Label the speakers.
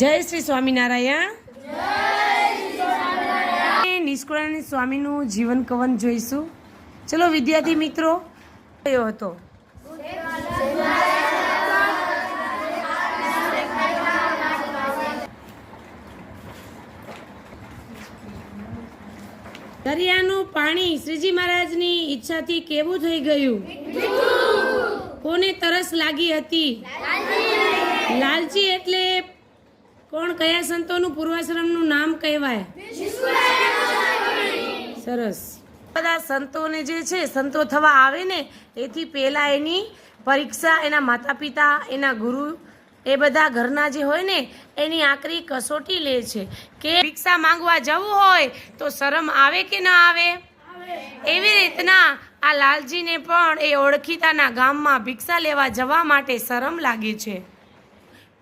Speaker 1: જય શ્રી સ્વામિનારાયણ. નિષ્કુળાનંદ સ્વામીનું જીવન કવન જોઈશું. ચલો વિદ્યાર્થી મિત્રો, કયો હતો? દરિયાનું પાણી શ્રીજી મહારાજની ઈચ્છાથી કેવું થઈ ગયું? કોને તરસ લાગી હતી? લાલચી એટલે કોણ? કયા સંતોનું પૂર્વાશ્રમનું નામ કહેવાય? સરસ. બધા સંતોને જે છે, સંતો થવા આવે ને એથી પહેલા એની પરીક્ષા એના માતા પિતા, એના ગુરુ, એ બધા ઘરના જે હોય ને એની આકરી કસોટી લે છે કે ભિક્ષા માંગવા જવું હોય તો શરમ આવે કે ના આવે. એવી રીતના આ લાલજીને પણ એ ઓળખીતાના ગામમાં ભિક્ષા લેવા જવા માટે શરમ લાગે છે.